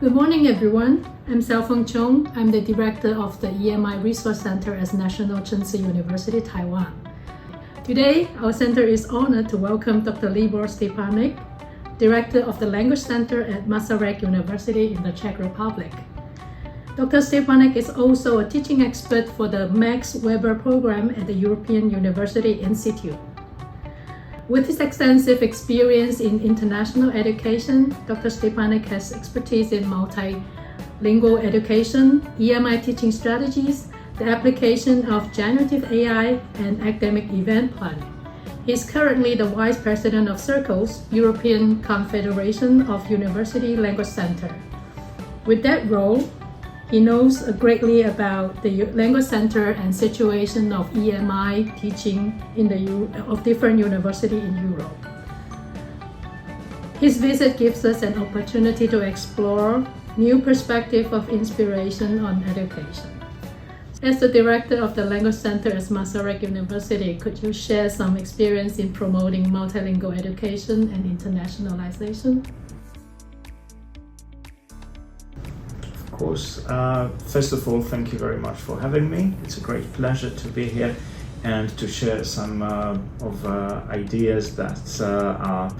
Good morning, everyone. I'm Xiaofeng Chong. I'm the director of the EMI Resource Center at National Czech University, Taiwan. Today, our center is honored to welcome Dr. Libor Štěpánek, director of the Language Center at Masaryk University in the Czech Republic. Dr. Štěpánek is also a teaching expert for the Max Weber program at the European University Institute. With his extensive experience in international education, Dr. Štěpánek has expertise in multilingual education, EMI teaching strategies, the application of generative AI, and academic event planning. He is currently the Vice President of CIRCLES, European Confederation of University Language Center. With that role, he knows greatly about the Language Center and situation of EMI teaching of different universities in Europe. His visit gives us an opportunity to explore new perspective of inspiration on education. As the director of the Language Center at Masaryk University, could you share some experience in promoting multilingual education and internationalization? Of course. First of all, thank you very much for having me. It's a great pleasure to be here and to share some of ideas that are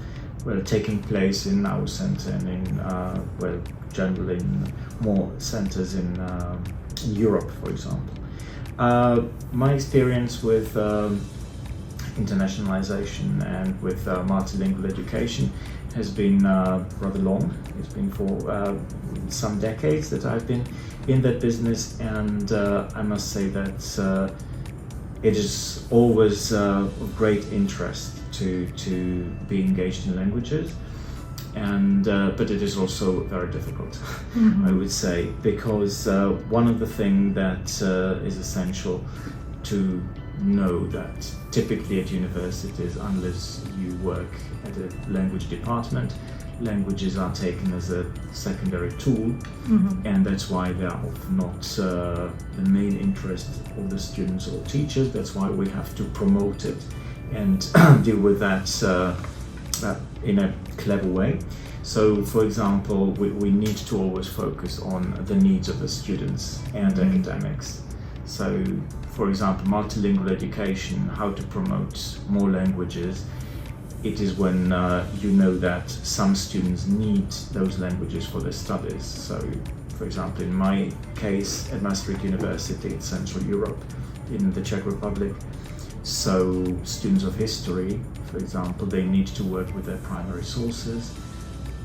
taking place in our center and in generally in more centers in Europe, for example. My experience with internationalization and with multilingual education has been rather long. It's been for some decades that I've been in that business, and I must say that it is always of great interest to be engaged in languages, and but it is also very difficult, I would say, because one of the things that is essential to know that typically at universities, unless you work at a language department, languages are taken as a secondary tool, and that's why they are often not the main interest of the students or teachers. That's why we have to promote it and deal with that in a clever way. So, for example, we need to always focus on the needs of the students and academics. So, for example, multilingual education, how to promote more languages. It is when you know that some students need those languages for their studies. So, for example, in my case at Masaryk University in Central Europe, in the Czech Republic, so students of history, for example, they need to work with their primary sources.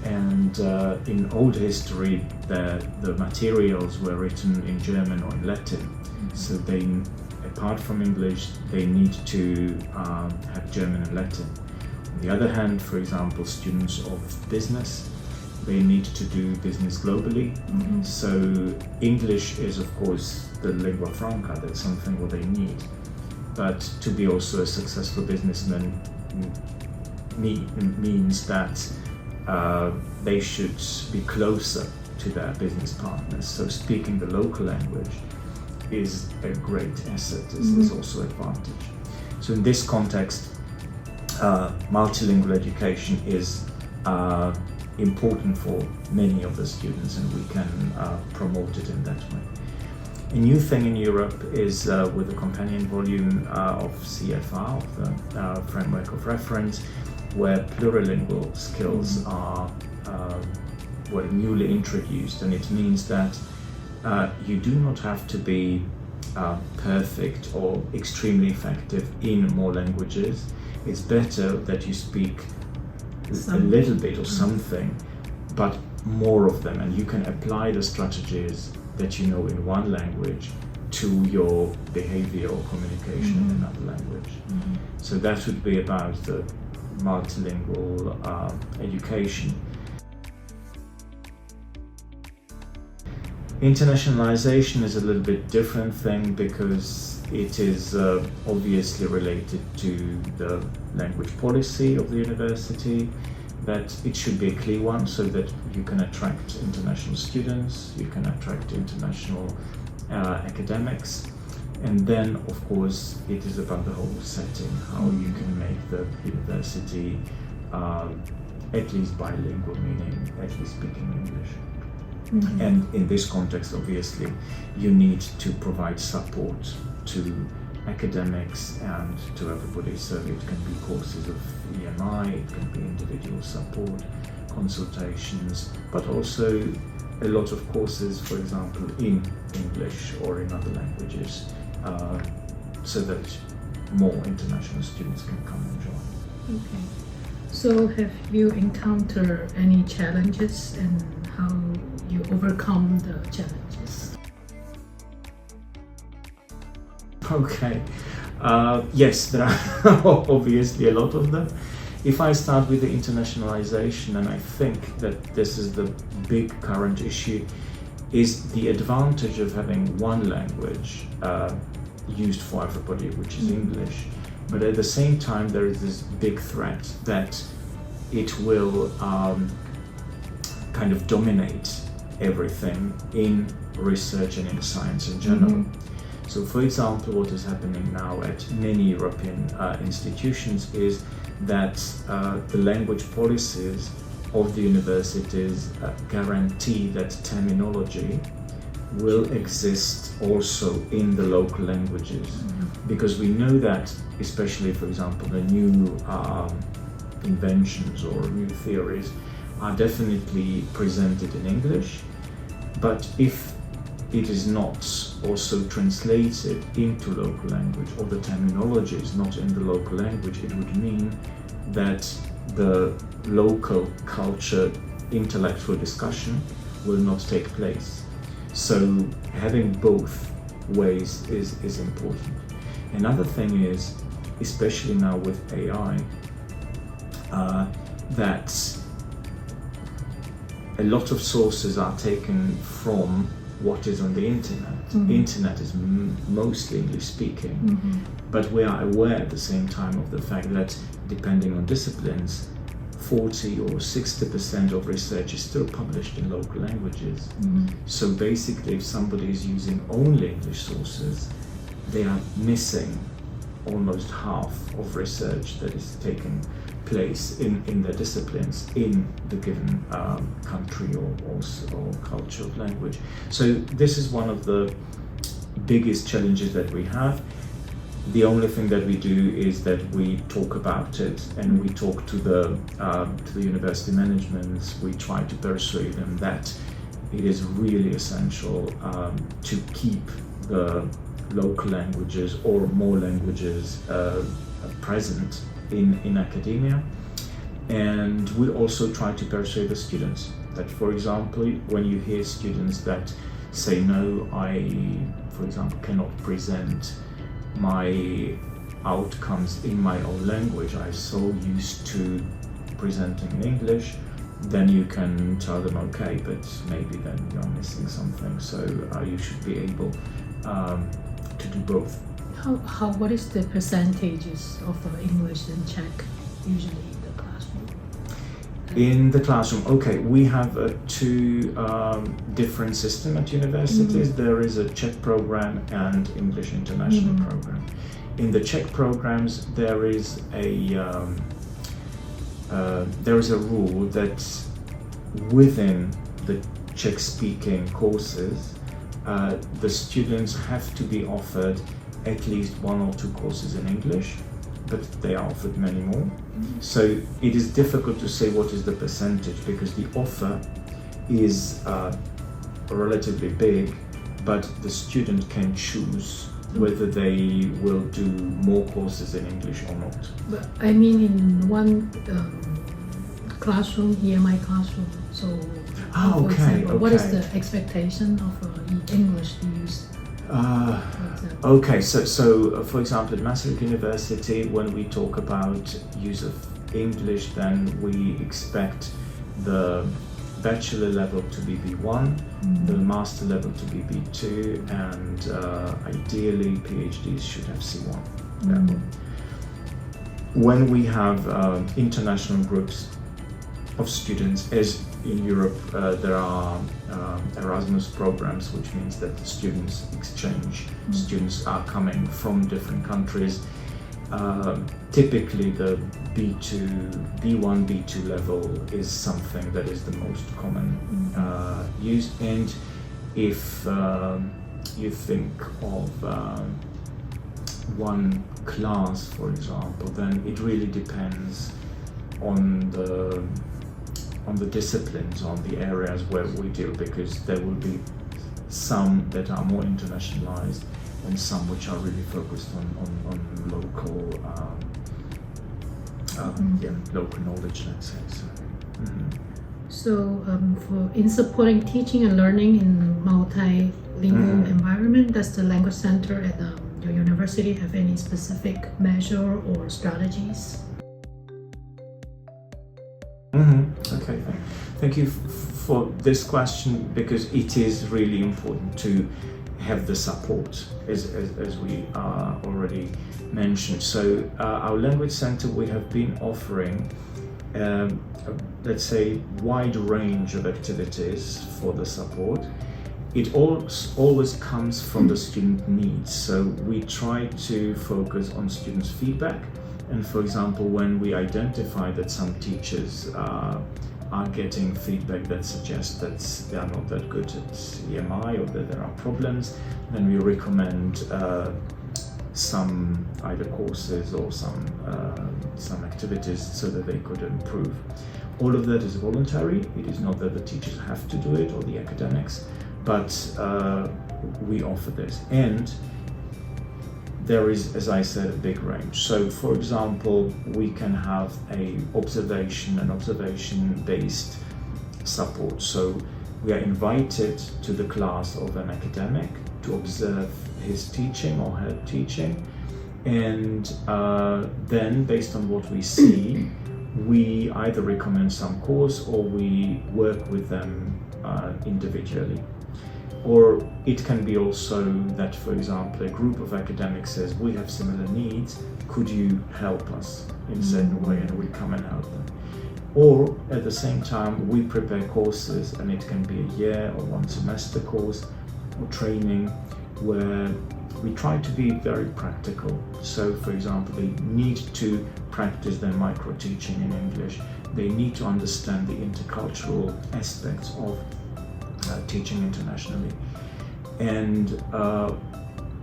And in old history, the materials were written in German or in Latin. So they, apart from English, they need to have German and Latin. On the other hand, for example, students of business, they need to do business globally. So English is, of course, the lingua franca. That's something what they need. But to be also a successful businessman means that they should be closer to their business partners. So speaking the local language is a great asset, is also an advantage. So in this context, multilingual education is important for many of the students, and we can promote it in that way. A new thing in Europe is with the companion volume of CFR, of the Framework of Reference, where plurilingual skills are newly introduced, and it means that you do not have to be perfect or extremely effective in more languages. It's better that you speak a little bit or something, but more of them, and you can apply the strategies that you know in one language to your behavior or communication in another language. So that would be about the multilingual education. Internationalization is a little bit different thing because it is obviously related to the language policy of the university, that it should be a clear one so that you can attract international students, you can attract international academics, and then of course it is about the whole setting, how you can make the university at least bilingual, meaning at least speaking English. And in this context, obviously, you need to provide support to academics and to everybody. So it can be courses of EMI, it can be individual support, consultations, but also a lot of courses, for example, in English or in other languages, so that more international students can come and join. Okay. So have you encountered any challenges and how you overcome the challenges? Okay. Yes, there are obviously a lot of them. If I start with the internationalization, and I think that this is the big current issue, is the advantage of having one language used for everybody, which is English. But at the same time, there is this big threat that it will kind of dominate everything in research and in science in general. So, for example, what is happening now at many European institutions is that the language policies of the universities guarantee that terminology will exist also in the local languages. Because we know that, especially, for example, the new inventions or new theories are definitely presented in English, but if it is not also translated into local language, or the terminology is not in the local language, it would mean that the local culture intellectual discussion will not take place. So having both ways is important. Another thing is, especially now with AI, that a lot of sources are taken from what is on the internet. The internet is mostly English speaking, but we are aware at the same time of the fact that depending on disciplines, 40 or 60% of research is still published in local languages. So basically, if somebody is using only English sources, they are missing almost half of research that is taking place in their disciplines in the given country or culture of language. So this is one of the biggest challenges that we have. The only thing that we do is that we talk about it, and we talk to the university management. We try to persuade them that it is really essential to keep the local languages or more languages present in academia. And we also try to persuade the students that, for example, when you hear students that say, no, I, for example, cannot present my outcomes in my own language, I'm so used to presenting in English, then you can tell them, okay, but maybe then you're missing something, so you should be able to do both. What is the percentages of English and Czech usually in the classroom? In the classroom, okay, we have two different systems at universities. There is a Czech program and English International program. In the Czech programs, there is a rule that within the Czech-speaking courses, the students have to be offered at least one or two courses in English, but they are offered many more. So it is difficult to say what is the percentage, because the offer is relatively big, but the student can choose whether they will do more courses in English or not. But I mean, in one classroom, EMI classroom, so for example, what is the expectation of English use? Okay, so for example, at Masaryk University, when we talk about use of English, then we expect the bachelor level to be B1, the master level to be B2, and ideally PhDs should have C1 level. When we have international groups of students, as in Europe there are Erasmus programs, which means that the students exchange. Students are coming from different countries. Typically the B1, B2 level is something that is the most common used. And if you think of one class, for example, then it really depends on the disciplines, on the areas where we deal, because there will be some that are more internationalized and some which are really focused on local local knowledge, let's say. So, in supporting teaching and learning in multilingual environment, does the language center at your university have any specific measure or strategies? Okay, thank you for this question, because it is really important to have the support, as we already mentioned. So our language center, we have been offering let's say wide range of activities for the support. It always comes from the student needs, so we try to focus on students' feedback. And for example, when we identify that some teachers are getting feedback that suggests that they are not that good at EMI or that there are problems, then we recommend some either courses or some activities so that they could improve. All of that is voluntary. It is not that the teachers have to do it or the academics, but we offer this. And there is, as I said, a big range. So, for example, we can have an observation-based support. So we are invited to the class of an academic to observe his teaching or her teaching, and then based on what we see, we either recommend some course or we work with them individually. Or it can be also that, for example, a group of academics says, we have similar needs, could you help us in a certain way, and we come and help them. Or at the same time, we prepare courses, and it can be a year or one semester course or training where we try to be very practical. So, for example, they need to practice their micro-teaching in English. They need to understand the intercultural aspects of teaching internationally. And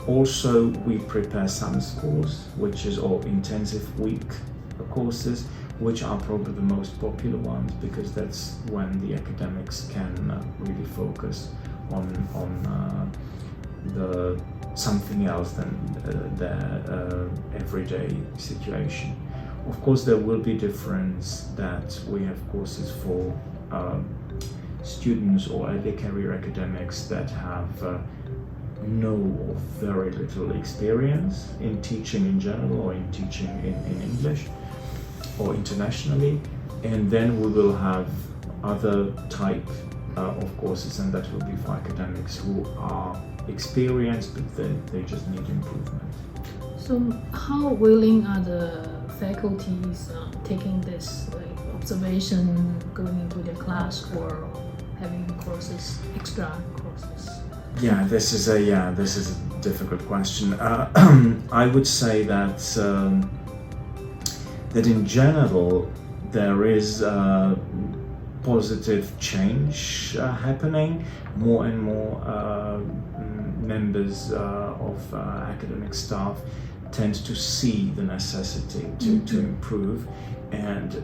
also we prepare summer schools, or intensive week courses, which are probably the most popular ones, because that's when the academics can really focus on the something else than their everyday situation. Of course, there will be difference that we have courses for students or early career academics that have no or very little experience in teaching in general or in teaching in English or internationally, and then we will have other type of courses, and that will be for academics who are experienced but they just need improvement. So how willing are the faculties taking this observation, going into their class, or having courses, extra courses? Yeah, this is a difficult question. I would say that in general there is positive change happening. More and more members of academic staff tend to see the necessity to improve, and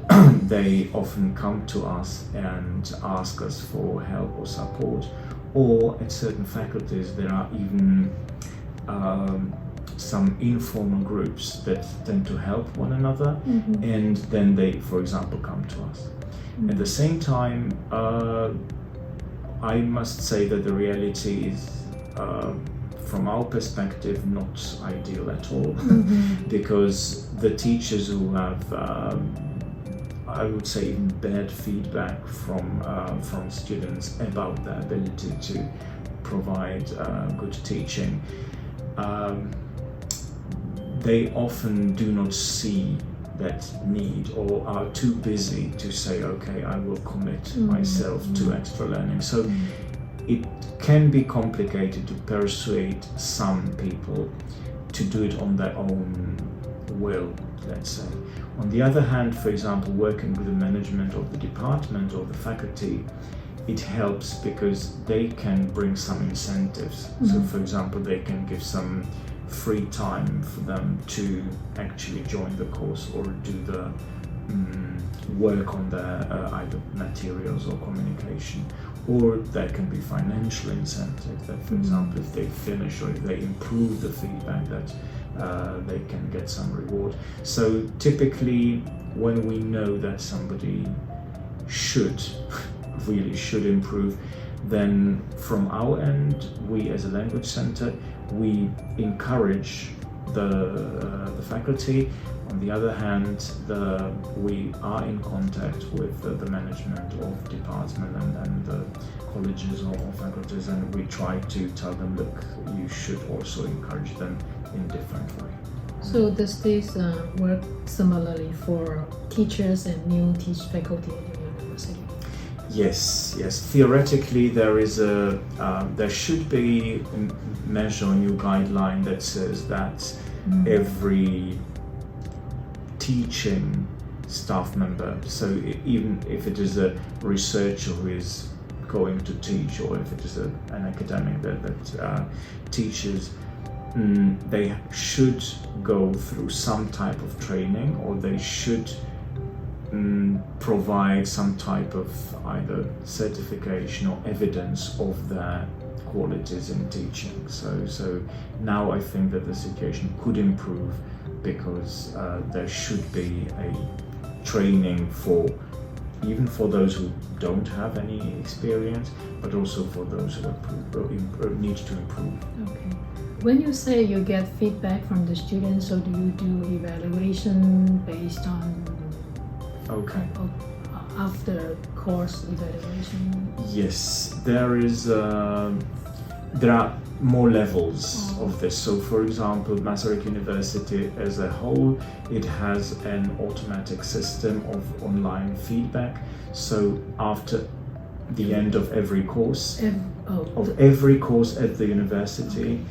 they often come to us and ask us for help or support. Or at certain faculties there are even some informal groups that tend to help one another, and then they, for example, come to us. At the same time, I must say that the reality is, from our perspective, not ideal at all, because the teachers who have, I would say, even bad feedback from students about their ability to provide good teaching, they often do not see that need, or are too busy to say, okay, I will commit myself to extra learning. So it can be complicated to persuade some people to do it on their own will, let's say. On the other hand, for example, working with the management of the department or the faculty, it helps because they can bring some incentives. So for example, they can give some free time for them to actually join the course or do the work on their either materials or communication. Or there can be financial incentive that, for example, if they finish or if they improve the feedback, that they can get some reward. So typically, when we know that somebody really should improve, then from our end, we as a language center, we encourage the faculty. On the other hand, we are in contact with the management of department and the colleges or faculties, and we try to tell them, look, you should also encourage them in different way. So does this work similarly for teachers and new faculty at the university? Yes. Theoretically, there should be a measure, a new guideline that says that every teaching staff member, so even if it is a researcher who is going to teach, or if it is an academic that teaches, they should go through some type of training, or they should provide some type of either certification or evidence of their qualities in teaching. So now I think that the situation could improve, because there should be a training even for those who don't have any experience, but also for those who need to improve. Okay. When you say you get feedback from the students, so do you do evaluation based on after course evaluation? Yes, there are more levels of this. So for example, Masaryk University as a whole, it has an automatic system of online feedback. So after the end of every course, every course at the university,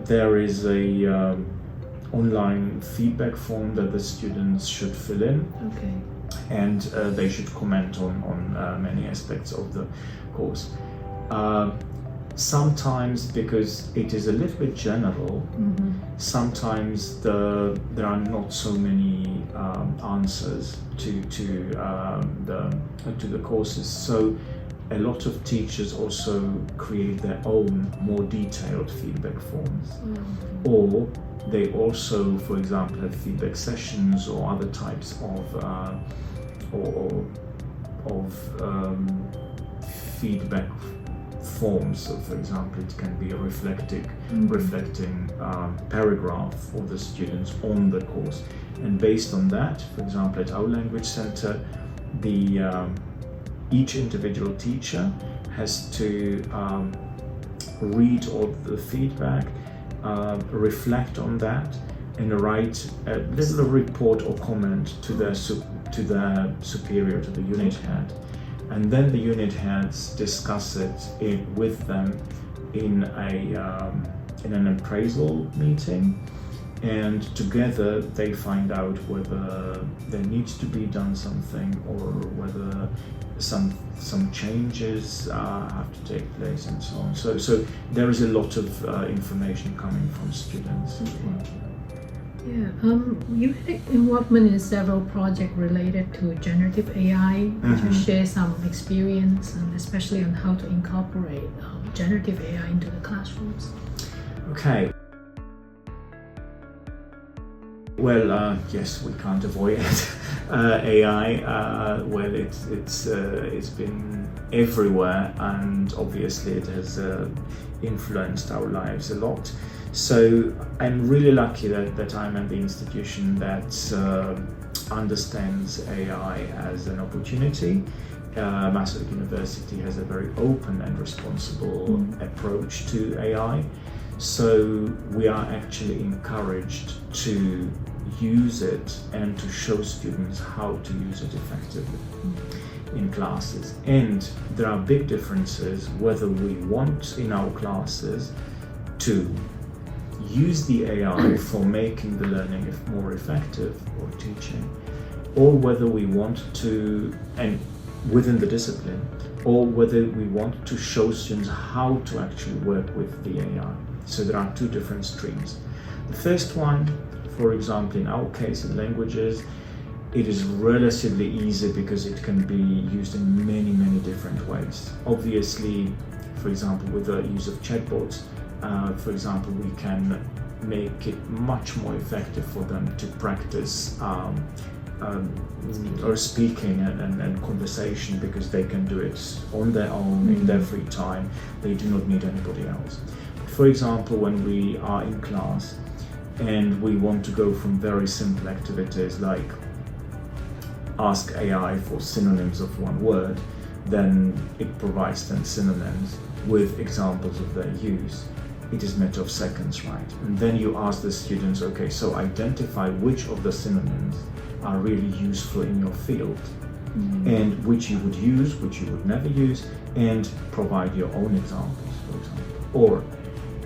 there is a online feedback form that the students should fill in. Okay. And they should comment on many aspects of the course. Sometimes, because it is a little bit general, sometimes there are not so many answers to the courses. So a lot of teachers also create their own more detailed feedback forms, or they also, for example, have feedback sessions or other types of feedback forms. So for example, it can be a reflecting paragraph of the students on the course, and based on that, for example, at our language center, each individual teacher has to read all the feedback, reflect on that, and write a little report or comment to their superior, to the unit head. And then the unit heads discuss it with them in an appraisal meeting, and together they find out whether there needs to be done something, or whether some changes have to take place, and so on. So there is a lot of information coming from students as well. Yeah, you had involvement in several projects related to generative AI. Could you share some experience, and especially on how to incorporate generative AI into the classrooms? Okay. Well, yes, we can't avoid it. AI. Well, it's been everywhere, and obviously it has influenced our lives a lot. So I'm really lucky that I'm at the institution that understands AI as an opportunity. Masaryk University has a very open and responsible approach to AI. So we are actually encouraged to use it and to show students how to use it effectively in classes. And there are big differences whether we want in our classes to use the AI for making the learning more effective or teaching, or whether we want to, and within the discipline, or whether we want to show students how to actually work with the AI. So there are two different streams. The first one, for example, in our case in languages, it is relatively easy because it can be used in many, many different ways. Obviously, for example, with the use of chatbots, for example, we can make it much more effective for them to practice or speaking and conversation, because they can do it on their own in their free time. They do not need anybody else. For example, when we are in class and we want to go from very simple activities like ask AI for synonyms of one word, then it provides them synonyms with examples of their use. It is a matter of seconds, right? And then you ask the students, okay, so identify which of the synonyms are really useful in your field, and which you would use, which you would never use, and provide your own examples, for example. Or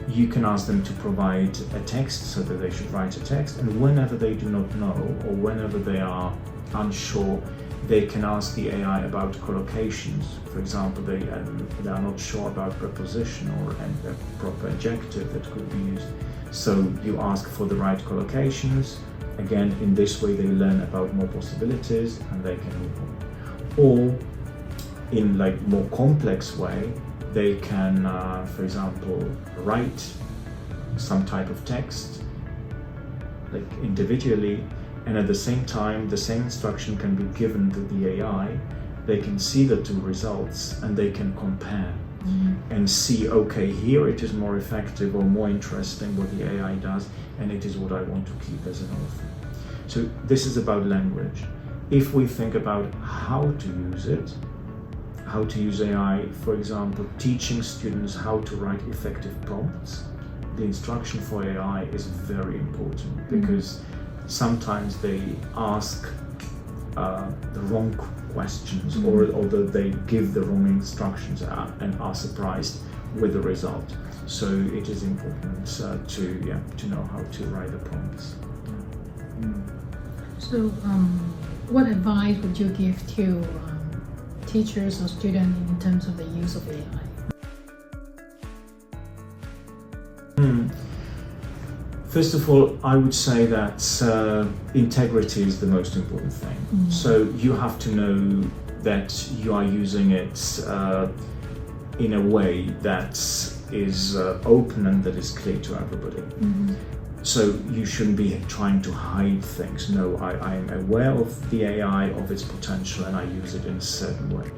you can ask them to provide a text, so that they should write a text, and whenever they do not know, or whenever they are unsure, they can ask the AI about collocations. For example, they are not sure about preposition or a proper adjective that could be used. So you ask for the right collocations. Again, in this way they learn about more possibilities and they can move on. Or in like more complex way, they can, for example, write some type of text like individually, and at the same time the same instruction can be given to the AI. They can see the two results and they can compare and see, okay, here it is more effective or more interesting what the AI does, and it is what I want to keep as an author. So this is about language. If we think about how to use it, how to use AI, for example, teaching students how to write effective prompts, the instruction for AI is very important, because sometimes they ask the wrong questions, or they give the wrong instructions and are surprised with the result. So it is important to know how to write the prompts. So what advice would you give to teachers or students in terms of the use of AI? First of all, I would say that integrity is the most important thing. So you have to know that you are using it in a way that is open and that is clear to everybody. So you shouldn't be trying to hide things. No, I am aware of the AI, of its potential, and I use it in a certain way.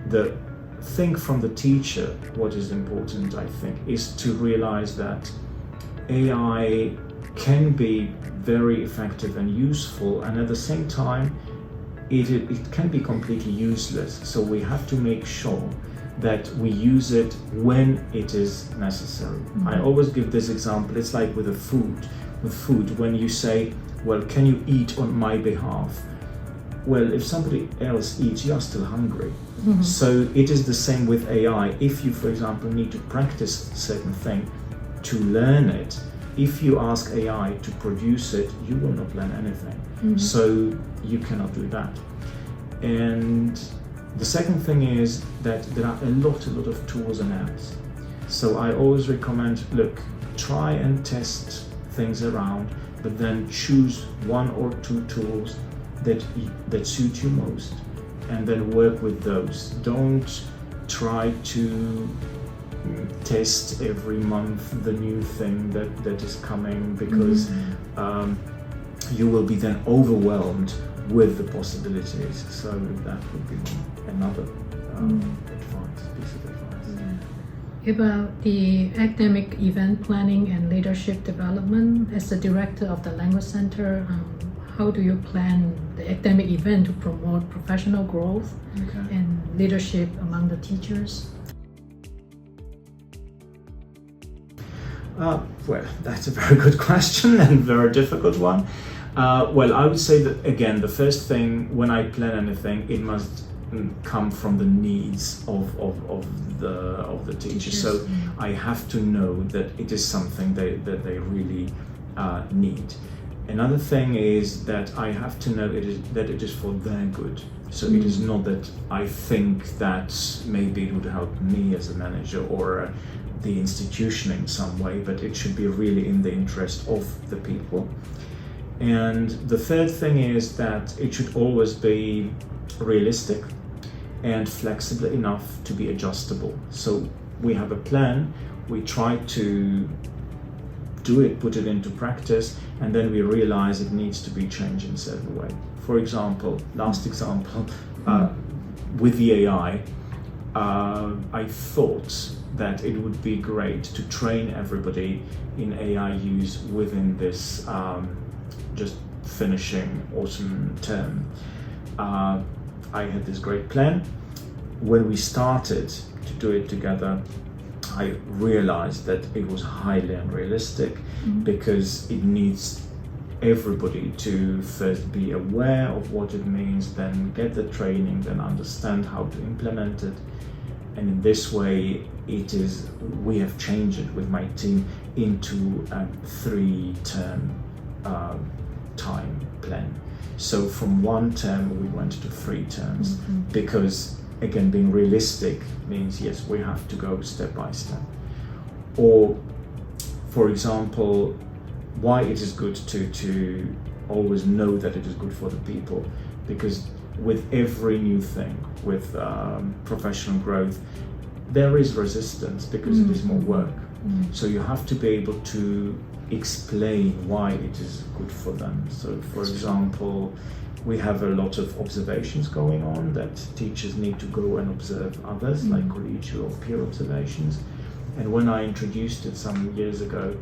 The thing from the teacher, what is important, I think, is to realize that AI can be very effective and useful, and at the same time it can be completely useless. So we have to make sure that we use it when it is necessary. I always give this example. It's like with food, when you say, well, can you eat on my behalf? Well, if somebody else eats, you are still hungry. So it is the same with AI. If you, for example, need to practice a certain thing to learn it, if you ask AI to produce it, you will not learn anything. So you cannot do that. And the second thing is that there are a lot of tools and apps. So I always recommend, look, try and test things around, but then choose one or two tools that suit you most, and then work with those. Don't try to test every month the new thing that is coming, because you will be then overwhelmed with the possibilities. So that would be another piece of advice. About the academic event planning and leadership development, as the director of the Language Center, how do you plan the academic event to promote professional growth and leadership among the teachers? Well, that's a very good question and very difficult one. Well, I would say that, again, the first thing when I plan anything, it must come from the needs of the teacher. So I have to know that it is something that they really need. Another thing is that I have to know that it is for their good. So it is not that I think that maybe it would help me as a manager or the institution in some way, but it should be really in the interest of the people. And the third thing is that it should always be realistic and flexible enough to be adjustable. So we have a plan, we try to do it, put it into practice, and then we realize it needs to be changed in a certain way. For example, last example, with the AI, I thought that it would be great to train everybody in AI use within this just finishing autumn term. I had this great plan. When we started to do it together, I realized that it was highly unrealistic because it needs everybody to first be aware of what it means, then get the training, then understand how to implement it. And in this way, we have changed it with my team into a 3-term time plan. So from 1 term, we went to 3 terms because, again, being realistic means, yes, we have to go step by step. Or, for example, why it is good to always know that it is good for the people, because with every new thing, with professional growth, there is resistance because it is more work. So you have to be able to explain why it is good for them. So, for example, we have a lot of observations going on that teachers need to go and observe others, like collegial or peer observations. And when I introduced it some years ago,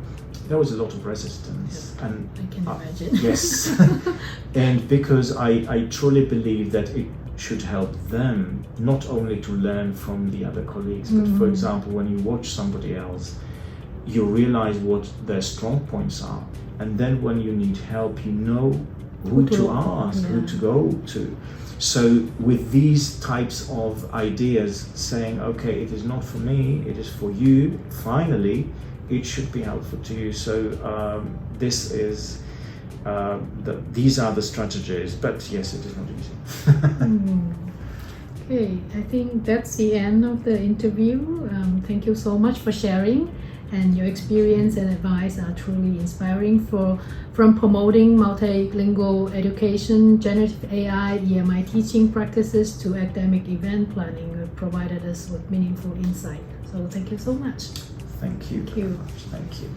there was a lot of resistance. Yeah, and I can imagine. Yes. And because I truly believe that it should help them not only to learn from the other colleagues, but for example, when you watch somebody else, you realize what their strong points are. And then when you need help, you know who to ask, who to go to. So with these types of ideas, saying, okay, it is not for me, it is for you, finally, it should be helpful to you. So these are the strategies, but yes, it is not easy. Okay, I think that's the end of the interview. Thank you so much for sharing, and your experience and advice are truly inspiring from promoting multilingual education, generative AI, EMI teaching practices to academic event planning. You provided us with meaningful insight. So thank you so much. Thank you. Thank you. Thank you.